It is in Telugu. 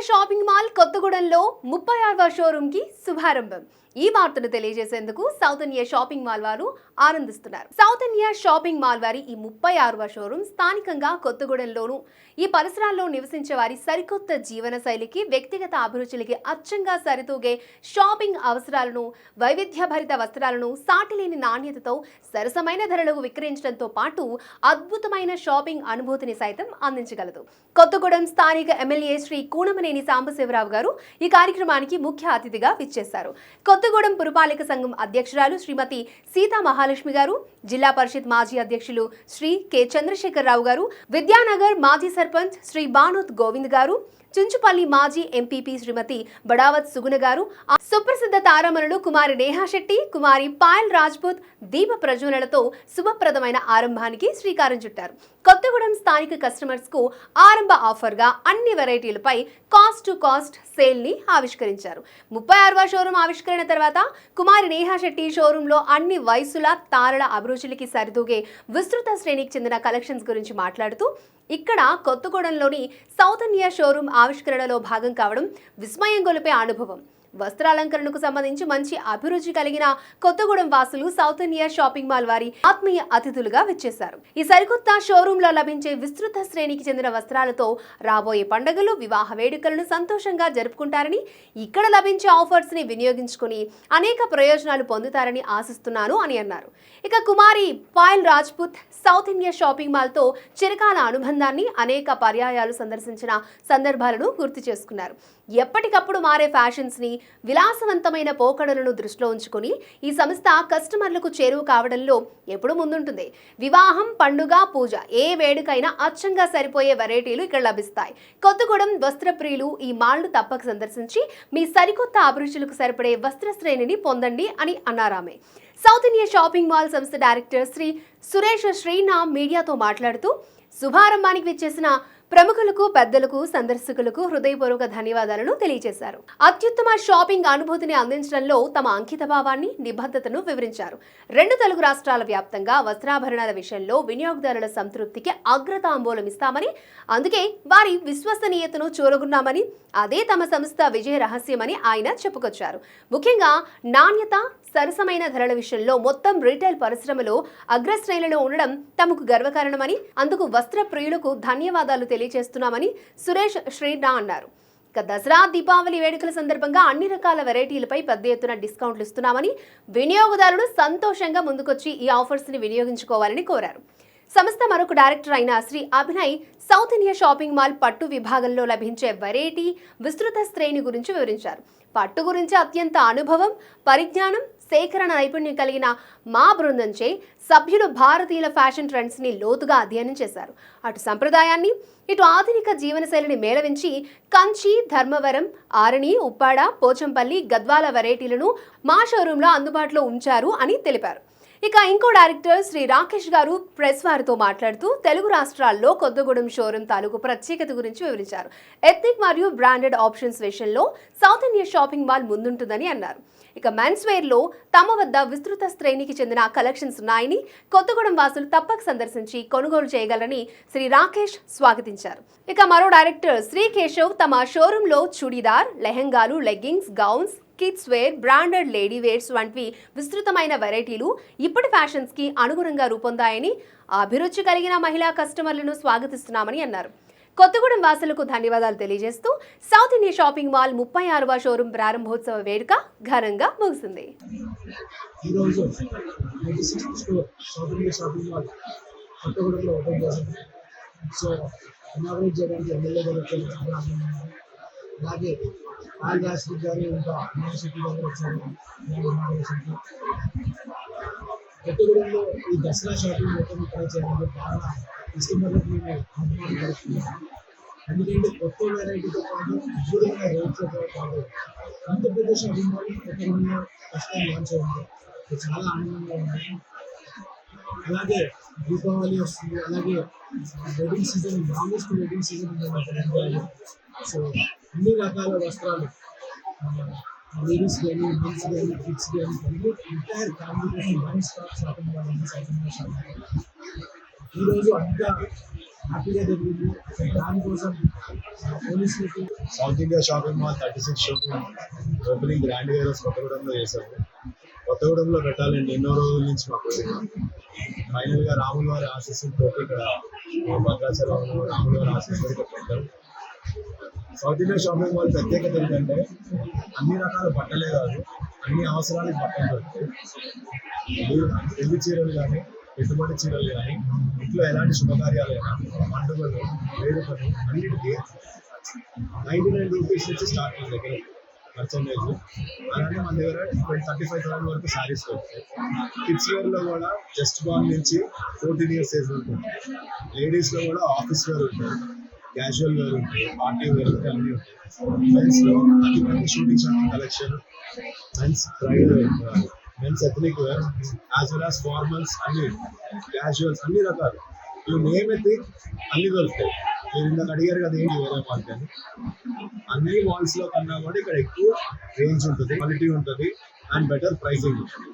షాపింగ్ మాల్ కొత్తగూడెంలో 36వ షోరూమ్ కి శుభారంభం. ఈ వార్తను తెలియజేసేందుకు సౌత్ ఇండియా షాపింగ్ మాల్ వారు ఆనందిస్తున్నారు. సౌత్ ఇండియా షాపింగ్ మాల్ వారి ఈ 36వ షోరూమ్ స్థానికంగా కొత్తగూడెంలోను ఈ పరిసరాల్లో నివసించే వారి సరికొత్త జీవన శైలికి, వ్యక్తిగత అభిరుచులకి అచ్చంగా సరితూగే షాపింగ్ అవసరాలను, వైవిధ్యభరిత వస్త్రాలను సాటిలేని నాణ్యతతో సరసమైన ధరలకు విక్రయించడంతో పాటు అద్భుతమైన షాపింగ్ అనుభూతిని సైతం అందించగలదు. కొత్తగూడెం స్థానిక ఎమ్మెల్యే శ్రీ కూనమనేని సాంబశివరావు గారు ఈ కార్యక్రమానికి ముఖ్య అతిథిగా విచ్చేశారు. కొత్తగూడెం పురపాలక సంఘం అధ్యక్షురాలు శ్రీమతి సీతా మహాలక్ష్మి గారు, జిల్లా పరిషత్ మాజీ అధ్యక్షులు శ్రీ కె చంద్రశేఖరరావు గారు, విద్యానగర్ మాజీ సర్పంచ్ శ్రీ బానోత్ గోవింద్ గారు, చుంచుపల్లి మాజీ ఎంపీపీ శ్రీమతి బడావత్ సుగుణ గారు, సుప్రసిద్ధ తారామణులు కుమారి నేహా శెట్టి, కుమారి పాయల్ రాజ్పుత్ దీప ప్రజ్వలనలతో శుభప్రదమైన ఆరంభానికి శ్రీకారం చుట్టారు. కొత్తగూడెం స్థానిక కస్టమర్స్ కు ఆరంభ ఆఫర్ గా అన్ని వెరైటీలపై కాస్ట్ టు కాస్ట్ సేల్ ని ఆవిష్కరించారు. 36వ షోరూమ్ ఆవిష్కరణ తర్వాత కుమారి నేహా శెట్టి షోరూమ్ లో అన్ని వయసుల తారల అభిరుచులకి సరితూగే విస్తృత శ్రేణికి చెందిన కలెక్షన్స్ గురించి మాట్లాడుతూ, ఇక్కడ కొత్తగూడెంలోని సౌత్ ఇండియా షోరూమ్ ఆవిష్కరణలో భాగం కావడం విస్మయం గొలిపే అనుభవం. వస్త్రాలంకరణకు సంబంధించి మంచి అభిరుచి కలిగిన కొత్తగూడెం వాసులు సౌత్ ఇండియా షాపింగ్ మాల్ వారి ఆత్మీయ అతిథులుగా విచ్చేశారు. ఈ సరికొత్త షోరూమ్ లో లభించే విస్తృత శ్రేణికి చెందిన వస్త్రాలతో రాబోయే పండుగలు, వివాహ వేడుకలను సంతోషంగా జరుపుకుంటారని, ఇక్కడ లభించే ఆఫర్స్ ని వినియోగించుకుని అనేక ప్రయోజనాలు పొందుతారని ఆశిస్తున్నాను అని అన్నారు. ఇక కుమారి Payal Rajput South India Shopping Mall తో చిరకాల అనుబంధాన్ని, అనేక పర్యాయాలు సందర్శించిన సందర్భాలను గుర్తు చేసుకున్నారు. ఎప్పటికప్పుడు మారే ఫ్యాషన్స్ ని, విలాసవంతమైన పోకడలను దృష్టిలో ఉంచుకొని ఈ సంస్థ కస్టమర్లకు చేరువ కావడంలో ఎప్పుడు ముందుంటుంది. వివాహం, పండుగ, పూజ ఏ వేడుకైనా అచ్చంగా సరిపోయే వెరైటీలు ఇక్కడ లభిస్తాయి. కొత్తగూడెం వస్త్రప్రియులు ఈ మాల్ను తప్పక సందర్శించి మీ సరికొత్త అభిరుచులకు సరిపడే వస్త్ర శ్రేణిని పొందండి అని అన్నారామె. సౌత్ ఇండియా షాపింగ్ మాల్ సంస్థ డైరెక్టర్ శ్రీ సురేష్ శ్రీనామ్ మీడియాతో మాట్లాడుతూ, శుభారంభానికి విచ్చేసిన ప్రముఖులకు, పెద్దలకు, సందర్శకులకు హృదయపూర్వక ధన్యవాదాలను తెలియజేశారు. అత్యుత్తమ షాపింగ్ అనుభూతిని అందించడంలో తమ అంకితభావాన్ని, నిబద్ధతను వివరించారు. 2 తెలుగు రాష్ట్రాల వ్యాప్తంగా వస్త్రాభరణాల విషయంలో వినియోగదారుల సంతృప్తికి అగ్రతాంబూలం ఇస్తామని, అందుకే వారి విశ్వసనీయతను చూరగొన్నామని, అదే తమ సంస్థ విజయ రహస్యమని ఆయన చెప్పుకొచ్చారు. ముఖ్యంగా నాణ్యత, సరసమైన ధరల విషయంలో మొత్తం రీటైల్ పరిశ్రమలో అగ్రశ్రేణిలో ఉండడం తమకు గర్వకారణమని, అందుకు వస్త్ర ప్రియులకు ధన్యవాదాలు తెలియజేస్తున్నామని సురేష్ శ్రీనా అన్నారు. ఇక దసరా, దీపావళి వేడుకల సందర్భంగా అన్ని రకాల వెరైటీలపై పెద్ద ఎత్తున డిస్కౌంట్లు ఇస్తున్నామని, వినియోగదారులు సంతోషంగా ముందుకొచ్చి ఈ ఆఫర్స్ ని వినియోగించుకోవాలని కోరారు. సంస్థ మరొక డైరెక్టర్ అయిన Shri Abhinay South India Shopping Mall పట్టు విభాగంలో లభించే వెరైటీ, విస్తృత శ్రేణి గురించి వివరించారు. పట్టు గురించి అత్యంత అనుభవం, పరిజ్ఞానం, సేకరణ నైపుణ్యం కలిగిన మా బృందంచే సభ్యులు భారతీయుల ఫ్యాషన్ ట్రెండ్స్ ని లోతుగా అధ్యయనం చేశారు. అటు సంప్రదాయాన్ని, ఇటు ఆధునిక జీవనశైలిని మేళవించి కంచి, ధర్మవరం, ఆరణి, ఉప్పాడ, పోచంపల్లి, గద్వాల వెరైటీలను మా షోరూంలో అందుబాటులో ఉంచారు అని తెలిపారు. ఇక ఇంకో డైరెక్టర్ శ్రీ రాకేష్ గారు ప్రెస్ వారితో మాట్లాడుతూ, తెలుగు రాష్ట్రాల్లో కొత్తగూడెం షోరూం తాలూకు ప్రత్యేకత గురించి వివరించారు. ఎథ్నిక్ మరియు బ్రాండెడ్ ఆప్షన్స్ విషయంలో సౌత్ ఇండియా షాపింగ్ మాల్ ముందుంటుందని అన్నారు. ఇక మెన్స్ వేర్ లో తమ వద్ద విస్తృత శ్రేణికి చెందిన కలెక్షన్స్ ఉన్నాయని, కొత్తగూడెం వాసులు తప్పక సందర్శించి కొనుగోలు చేయగలరని శ్రీ రాకేష్ స్వాగతించారు. ఇక మరో డైరెక్టర్ శ్రీ కేశవ్ తమ షోరూంలో చుడీదార్, లెహంగాలు, leggings, gowns, kids wear, branded lady wears వంటి విస్తృతమైన వెరైటీలు ఇప్పటి ఫ్యాషన్స్ కి అనుగుణంగా రూపొందాయని, అభిరుచి కలిగిన మహిళా కస్టమర్లను స్వాగతిస్తున్నామని అన్నారు. కొత్తగూడెం వాసులకు ధన్యవాదాలు తెలియజేస్తూ సౌత్ ఇండియా షాపింగ్ మాల్ 36వ షోరూం ప్రారంభోత్సవ వేడుక ఘనంగా ముగిసింది. అలాగే ఆల్దాశ్రీ గారు ఇంకా యూనివర్సిటీ దగ్గర వచ్చారు. కొత్తగూడెంలో ఈ దసరా షాపింగ్ మొత్తం ఇక్కడ చేయాలి. చాలా కస్టమర్లకు మేము ఆహ్వానం పడుతున్నాము. ఎందుకంటే కొత్త వెరైటీతో పాటు అద్భుతమైన రేట్లతో పాటు ఇంత పెద్ద షాపింగ్ మాల్ కొత్తగూడెంలో ఫస్ట్ టైం లాంచ్ అయింది. చాలా ఆనందంగా ఉంది. అలాగే దీపావళి వస్తుంది, అలాగే wedding season, longest wedding season ఉంది. సో అన్ని రకాల వస్త్రాలు, లేడీస్ కానీ, మెన్స్ కానీ, కిడ్స్ కానీ, ఎంటైర్ ఫ్యామిలీ కోసం వన్ స్టాప్ షాపింగ్ కావాలని సౌత్ ఇండియా షాపింగ్. ఈరోజు అంతా హ్యాపీగా జరిగింది. దానికోసం పోలీసులకి South India Shopping Mall 36 showroom opening grand వేరస్ కొత్తగూడెంలో చేశాము. కొత్తగూడెంలో పెట్టాలండి ఎన్నో రోజుల నుంచి మాకు ఫైనల్ గా రాముల వారి ఆశీస్సులతో ఇక్కడ భద్రాచలంలో రాముల వారి ఆశీస్సులతో పెట్టాం. సౌత్ ఇండియా షాపింగ్ మాల్ ప్రత్యేకత ఏంటంటే అన్ని రకాల బట్టలే కాదు, అన్ని అవసరాలకు బట్టలు దొరుకుతాయి. పెళ్లి చీరలు కానీ, పెట్టుబడి చీరలు కానీ, ఇంట్లో ఎలాంటి శుభకార్యాలైనా, పండుగలు, వేడుకలు అన్నిటికీ 99 రూపీస్ నుంచి స్టార్ట్ మన దగ్గర పర్చేంటేజ్. అలానే మన దగ్గర 35,000 వరకు శారీస్ దొరుకుతాయి. కిడ్స్ వేర్లో కూడా జస్ట్ బాన్ నుంచి 14 ఇయర్స్ ఏజ్ ఉంటుంది. లేడీస్లో కూడా ఆఫీస్ వేర్ ఉంటుంది, క్యాజువల్ వేర్ ఉంటుంది, పార్టీ వేర్ ఉంటుంది, అన్నీ ఉంటాయి. మెన్స్లో అతి మంది shooting shopping collection, men's bride wear, men's ethnic wear, as well as formals, అన్ని క్యాజువల్స్, అన్ని రకాలు ఇవి నేమ్ ఎత్తి అన్ని దొరుకుతాయి. మీరు ఇందాక అడిగారు కదా ఏంటి వేరే మాల్కి అని. అన్ని మాల్స్లో కన్నా కూడా ఇక్కడ ఎక్కువ రేంజ్ ఉంటుంది, క్వాలిటీ ఉంటుంది అండ్ బెటర్ ప్రైసింగ్ ఉంటుంది.